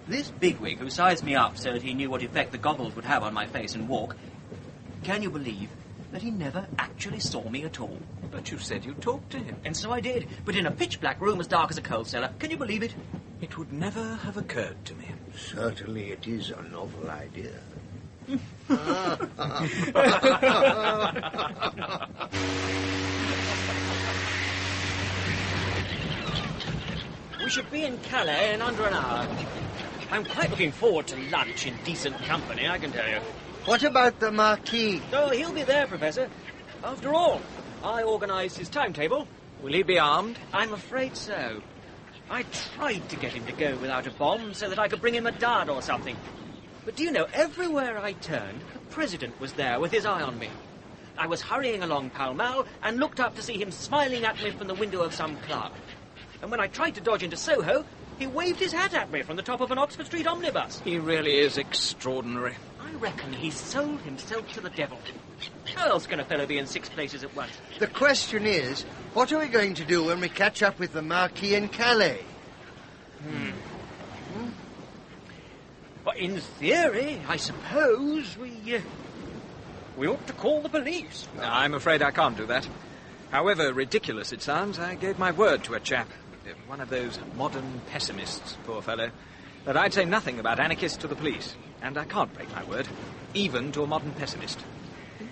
[SPEAKER 12] this bigwig who sized me up so that he knew what effect the goggles would have on my face and walk, can you believe that he never actually saw me at all?
[SPEAKER 2] But you said you talked to him.
[SPEAKER 12] And so I did, but in a pitch-black room as dark as a coal cellar. Can you believe it?
[SPEAKER 2] It would never have occurred to me.
[SPEAKER 6] Certainly it is a novel idea.
[SPEAKER 12] We should be in Calais in under an hour. I'm quite looking forward to lunch in decent company, I can tell you.
[SPEAKER 6] What about the Marquis?
[SPEAKER 12] Oh, he'll be there, Professor. After all, I organised his timetable.
[SPEAKER 2] Will he be armed?
[SPEAKER 12] I'm afraid so. I tried to get him to go without a bomb so that I could bring him a dart or something. But do you know, everywhere I turned, the President was there with his eye on me. I was hurrying along Pall Mall and looked up to see him smiling at me from the window of some club. And when I tried to dodge into Soho, he waved his hat at me from the top of an Oxford Street omnibus.
[SPEAKER 2] He really is extraordinary.
[SPEAKER 12] I reckon he sold himself to the devil. How else can a fellow be in 6 places at once?
[SPEAKER 6] The question is, what are we going to do when we catch up with the Marquis in Calais?
[SPEAKER 12] Well, in theory, I suppose we ought to call the police.
[SPEAKER 2] I'm afraid I can't do that. However ridiculous it sounds, I gave my word to a chap, one of those modern pessimists, poor fellow, that I'd say nothing about anarchists to the police. And I can't break my word, even to a modern pessimist.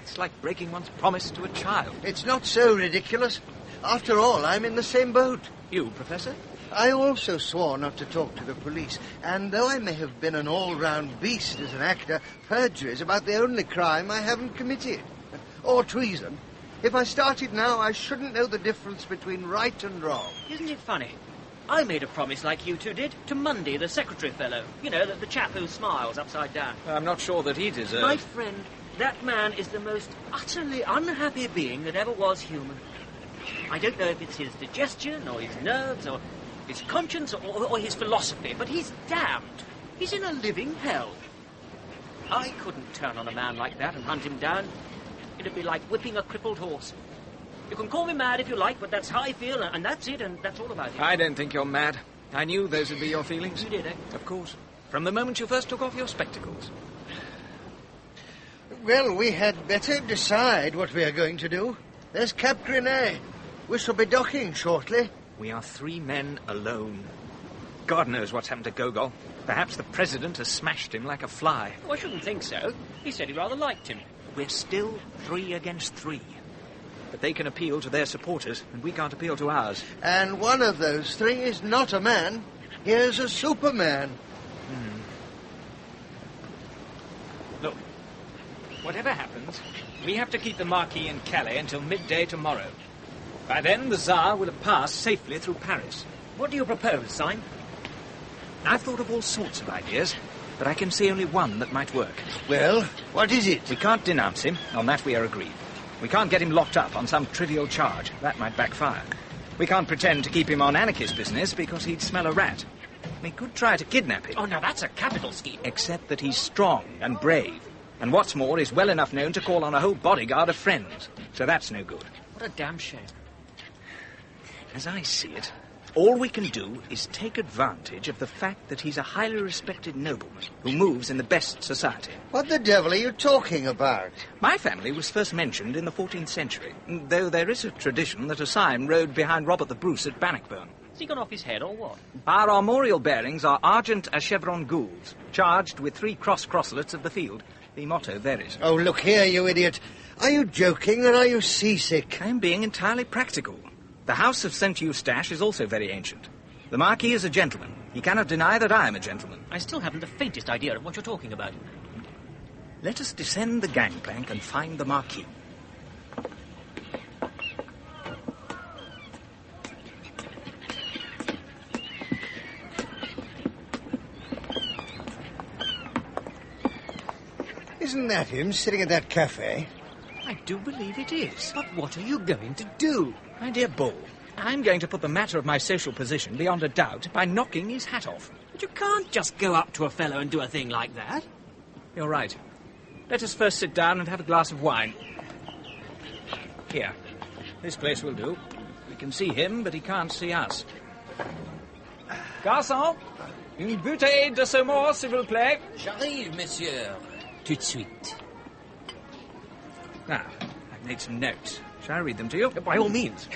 [SPEAKER 2] It's like breaking one's promise to a child.
[SPEAKER 6] It's not so ridiculous. After all, I'm in the same boat.
[SPEAKER 2] You, Professor?
[SPEAKER 6] I also swore not to talk to the police, and though I may have been an all-round beast as an actor, perjury is about the only crime I haven't committed. Or treason. If I started now, I shouldn't know the difference between right and wrong.
[SPEAKER 12] Isn't it funny? I made a promise like you two did to Mundy, the secretary fellow. You know, the chap who smiles upside down.
[SPEAKER 2] I'm not sure that he deserves...
[SPEAKER 12] My friend, that man is the most utterly unhappy being that ever was human. I don't know if it's his digestion, or his nerves, or his conscience, or his philosophy, but he's damned. He's in a living hell. I couldn't turn on a man like that and hunt him down. It'd be like whipping a crippled horse. You can call me mad if you like, but that's how I feel, and that's it, and that's all about it.
[SPEAKER 2] I don't think you're mad. I knew those would be your feelings.
[SPEAKER 12] You did, eh?
[SPEAKER 2] Of course. From the moment you first took off your spectacles.
[SPEAKER 6] Well, we had better decide what we are going to do. There's Cap Grinet. We shall be docking shortly.
[SPEAKER 2] We are 3 men alone. God knows what's happened to Gogol. Perhaps the President has smashed him like a fly.
[SPEAKER 12] Oh, I shouldn't think so. He said he rather liked him.
[SPEAKER 2] We're still 3 against 3. But they can appeal to their supporters, and we can't appeal to ours.
[SPEAKER 6] And one of those 3 is not a man. Here's a Superman.
[SPEAKER 2] Look, whatever happens, we have to keep the Marquis in Calais until midday tomorrow. By then, the Tsar will have passed safely through Paris.
[SPEAKER 12] What do you propose, Chime?
[SPEAKER 2] I've thought of all sorts of ideas, but I can see only one that might work.
[SPEAKER 6] Well, what is it?
[SPEAKER 2] We can't denounce him. On that we are agreed. We can't get him locked up on some trivial charge. That might backfire. We can't pretend to keep him on anarchist business because he'd smell a rat. We could try to kidnap him.
[SPEAKER 12] Oh, now that's a capital scheme.
[SPEAKER 2] Except that he's strong and brave. And what's more, is well enough known to call on a whole bodyguard of friends. So that's no good.
[SPEAKER 12] What a damn shame.
[SPEAKER 2] As I see it, all we can do is take advantage of the fact that he's a highly respected nobleman who moves in the best society.
[SPEAKER 6] What the devil are you talking about?
[SPEAKER 2] My family was first mentioned in the 14th century, though there is a tradition that a Chime rode behind Robert the Bruce at Bannockburn.
[SPEAKER 12] Has he gone off his head or what?
[SPEAKER 2] Our armorial bearings are argent as chevron gules, charged with 3 cross-crosslets of the field. The motto varies.
[SPEAKER 6] Oh, look here, you idiot. Are you joking or are you seasick?
[SPEAKER 2] I'm being entirely practical. The house of St. Eustache is also very ancient. The Marquis is a gentleman. He cannot deny that I am a gentleman.
[SPEAKER 12] I still haven't the faintest idea of what you're talking about.
[SPEAKER 2] Let us descend the gangplank and find the Marquis.
[SPEAKER 6] Isn't that him sitting at that cafe?
[SPEAKER 2] I do believe it is.
[SPEAKER 12] But what are you going to do?
[SPEAKER 2] My dear Bull, I'm going to put the matter of my social position beyond a doubt by knocking his hat off.
[SPEAKER 12] But you can't just go up to a fellow and do a thing like that.
[SPEAKER 2] You're right. Let us first sit down and have a glass of wine. Here. This place will do. We can see him, but he can't see us. Garçon, une bouteille de saumon, s'il vous plaît.
[SPEAKER 5] J'arrive, monsieur. Tout de suite.
[SPEAKER 2] Now, I've made some notes. Shall I read them to you?
[SPEAKER 12] By all means.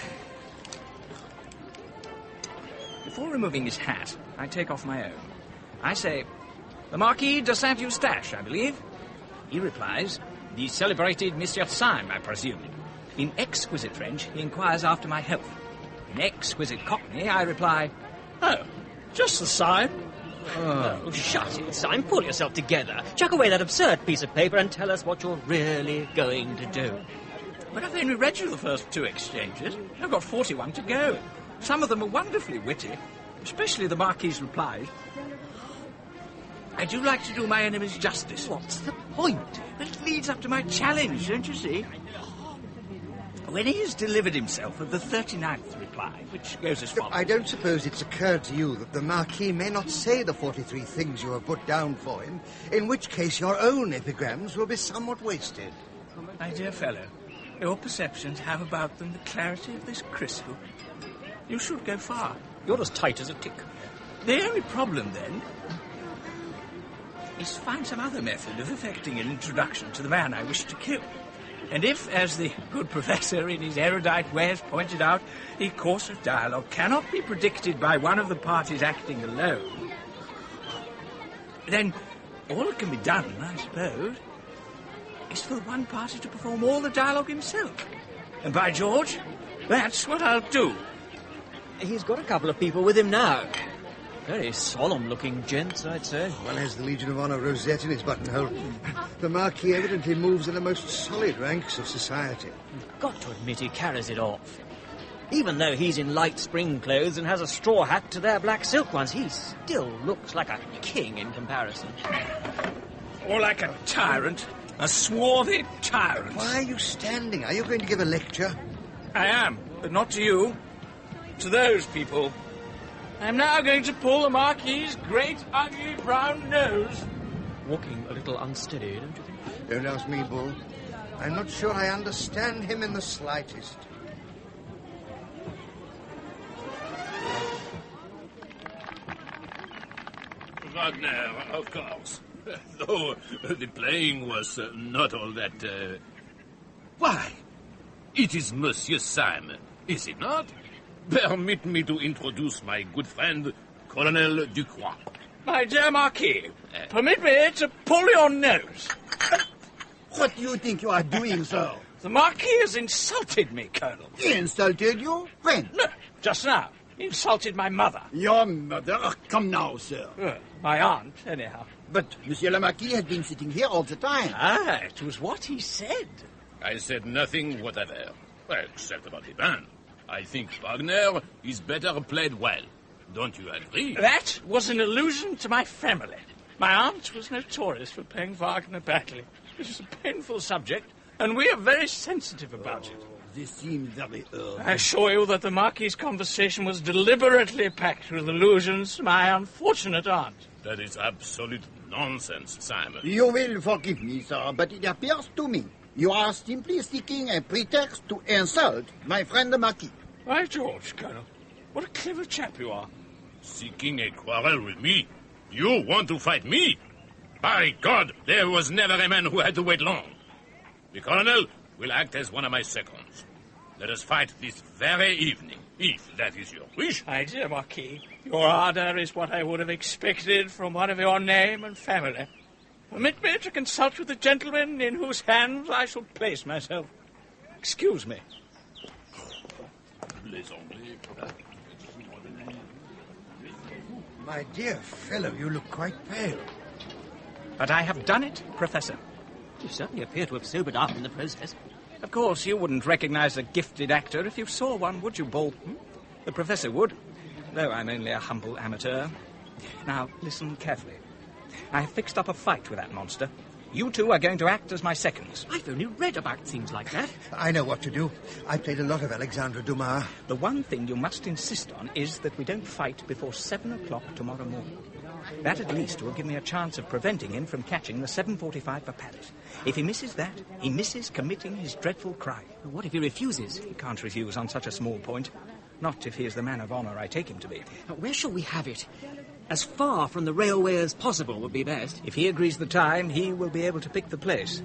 [SPEAKER 2] Before removing his hat, I take off my own. I say, the Marquis de Saint-Eustache, I believe. He replies, the celebrated Monsieur Chime, I presume. In exquisite French, he inquires after my health. In exquisite Cockney, I reply, oh, just the same.
[SPEAKER 12] Oh, shut it, Simon. Pull yourself together. Chuck away that absurd piece of paper and tell us what you're really going to do.
[SPEAKER 2] But I've only read you the first 2 exchanges. I've got 41 to go. Some of them are wonderfully witty, especially the Marquis's replies. I do like to do my enemies justice.
[SPEAKER 12] What's the point?
[SPEAKER 2] It leads up to my challenge, don't you see? When he has delivered himself of the 39th reply, which goes as follows...
[SPEAKER 6] I don't suppose it's occurred to you that the Marquis may not say the 43 things you have put down for him, in which case your own epigrams will be somewhat wasted.
[SPEAKER 2] My dear fellow, your perceptions have about them the clarity of this crystal. You should go far.
[SPEAKER 12] You're as tight as a tick.
[SPEAKER 2] The only problem, then, is to find some other method of effecting an introduction to the man I wish to kill. And if, as the good professor in his erudite way has pointed out, the course of dialogue cannot be predicted by one of the parties acting alone, then all that can be done, I suppose, is for the one party to perform all the dialogue himself. And by George, that's what I'll do.
[SPEAKER 12] He's got a couple of people with him now. Very solemn-looking gents, I'd say.
[SPEAKER 6] One has the Legion of Honour rosette in his buttonhole. The Marquis evidently moves in the most solid ranks of society.
[SPEAKER 12] You've got to admit he carries it off. Even though he's in light spring clothes and has a straw hat to their black silk ones, he still looks like a king in comparison.
[SPEAKER 2] Or like a tyrant. A swarthy tyrant.
[SPEAKER 6] Why are you standing? Are you going to give a lecture?
[SPEAKER 2] I am, but not to you. To those people. I'm now going to pull the Marquis's great, ugly, brown nose.
[SPEAKER 12] Walking a little unsteady, don't you think?
[SPEAKER 6] Don't ask me, Bull. I'm not sure I understand him in the slightest.
[SPEAKER 13] Wagner, of course. Though the playing was not all that... Why? It is Monsieur Chime, is it not? Permit me to introduce my good friend, Colonel Ducroix.
[SPEAKER 2] My dear Marquis, permit me to pull your nose.
[SPEAKER 14] What do you think you are doing, sir?
[SPEAKER 2] The Marquis has insulted me, Colonel.
[SPEAKER 14] He insulted you? When?
[SPEAKER 2] No, just now. He insulted my mother.
[SPEAKER 14] Your mother? Come now, sir.
[SPEAKER 2] My aunt, anyhow.
[SPEAKER 14] But Monsieur le Marquis has been sitting here all the time.
[SPEAKER 2] Ah, it was what he said.
[SPEAKER 13] I said nothing whatever, except about the band. I think Wagner is better played well. Don't you agree?
[SPEAKER 2] That was an allusion to my family. My aunt was notorious for playing Wagner badly. It is a painful subject, and we are very sensitive about it.
[SPEAKER 14] This seems very urgent.
[SPEAKER 2] I assure you that the Marquis's conversation was deliberately packed with allusions to my unfortunate aunt.
[SPEAKER 13] That is absolute nonsense, Simon.
[SPEAKER 14] You will forgive me, sir, but it appears to me you are simply seeking a pretext to insult my friend the Marquis.
[SPEAKER 2] By George, Colonel, what a clever chap you are.
[SPEAKER 13] Seeking a quarrel with me? You want to fight me? By God, there was never a man who had to wait long. The Colonel will act as one of my seconds. Let us fight this very evening, if that is your wish.
[SPEAKER 2] My dear Marquis, your ardour is what I would have expected from one of your name and family. Permit me to consult with the gentleman in whose hands I shall place myself. Excuse me.
[SPEAKER 6] My dear fellow, you look quite pale.
[SPEAKER 2] But I have done it, Professor.
[SPEAKER 12] You certainly appear to have sobered up in the process.
[SPEAKER 2] Of course, you wouldn't recognize a gifted actor if you saw one, would you, Bull? The Professor would, though I'm only a humble amateur. Now, listen carefully. I have fixed up a fight with that monster. You two are going to act as my seconds.
[SPEAKER 12] I've only read about things like that.
[SPEAKER 6] I know what to do. I played a lot of Alexandre Dumas.
[SPEAKER 2] The one thing you must insist on is that we don't fight before 7 o'clock tomorrow morning. That at least will give me a chance of preventing him from catching the 7:45 for Paris. If he misses that, he misses committing his dreadful crime.
[SPEAKER 12] What if he refuses?
[SPEAKER 2] He can't refuse on such a small point. Not if he is the man of honour I take him to be.
[SPEAKER 12] Where shall we have it? As far from the railway as possible would be best.
[SPEAKER 2] If he agrees the time, he will be able to pick the place.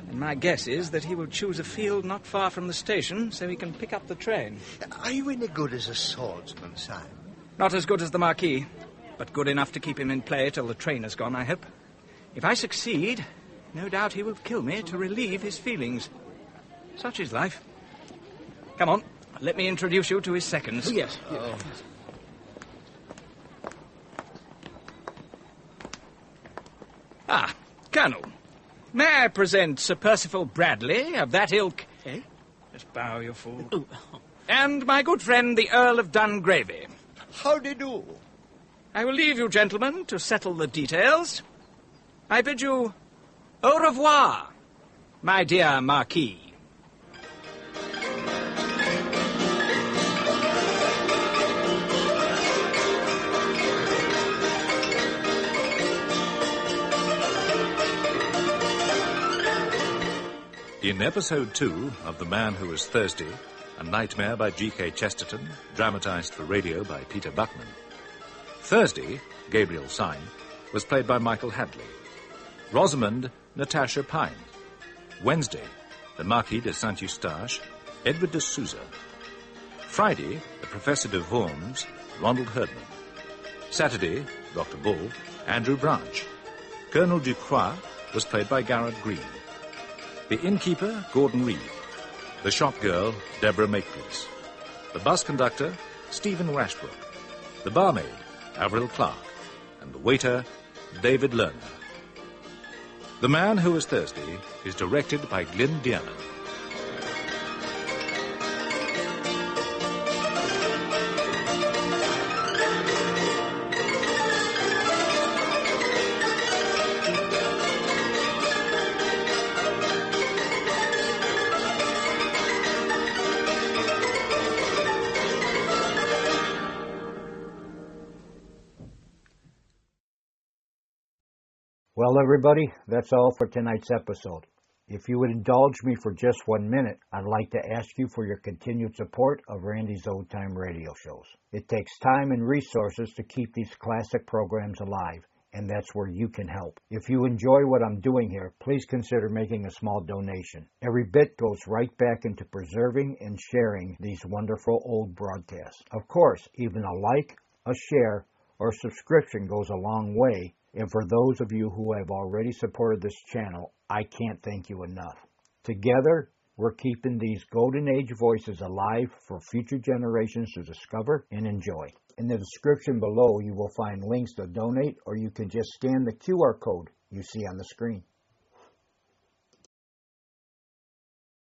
[SPEAKER 2] And my guess is that he will choose a field not far from the station so he can pick up the train.
[SPEAKER 6] Are you any good as a swordsman, Simon?
[SPEAKER 2] Not as good as the Marquis, but good enough to keep him in play till the train has gone, I hope. If I succeed, no doubt he will kill me to relieve his feelings. Such is life. Come on, let me introduce you to his seconds.
[SPEAKER 12] Oh, yes.
[SPEAKER 2] Ah, Colonel, may I present Sir Percival Bradley of that ilk?
[SPEAKER 12] Eh?
[SPEAKER 2] Just bow, you fool.
[SPEAKER 12] Oh.
[SPEAKER 2] And my good friend, the Earl of Dungravy.
[SPEAKER 6] How do you do?
[SPEAKER 2] I will leave you, gentlemen, to settle the details. I bid you au revoir, my dear Marquis.
[SPEAKER 3] In Episode 2 of The Man Who Was Thirsty, A Nightmare by G.K. Chesterton, dramatized for radio by Peter Buckman, Thursday, Gabriel Syme, was played by Michael Hadley. Rosamond, Natasha Pine. Wednesday, the Marquis de Saint-Eustache, Edward de Souza. Friday, the Professor de Worms, Ronald Herdman. Saturday, Dr. Bull, Andrew Branch. Colonel Ducroix was played by Garrett Green. The innkeeper, Gordon Reed. The shop girl, Deborah Makepeace. The bus conductor, Stephen Rashbrook. The barmaid, Avril Clark. And the waiter, David Lerner. The Man Who Was Thirsty is directed by Glyn Dearman.
[SPEAKER 15] Well, everybody, that's all for tonight's episode. If you would indulge me for just 1 minute, I'd like to ask you for your continued support of Randy's Old Time Radio shows. It takes time and resources to keep these classic programs alive, and that's where you can help. If you enjoy what I'm doing here, please consider making a small donation. Every bit goes right back into preserving and sharing these wonderful old broadcasts. Of course, even a like, a share, or subscription goes a long way. And for those of you who have already supported this channel, I can't thank you enough. Together, we're keeping these Golden Age voices alive for future generations to discover and enjoy. In the description below, you will find links to donate, or you can just scan the QR code you see on the screen.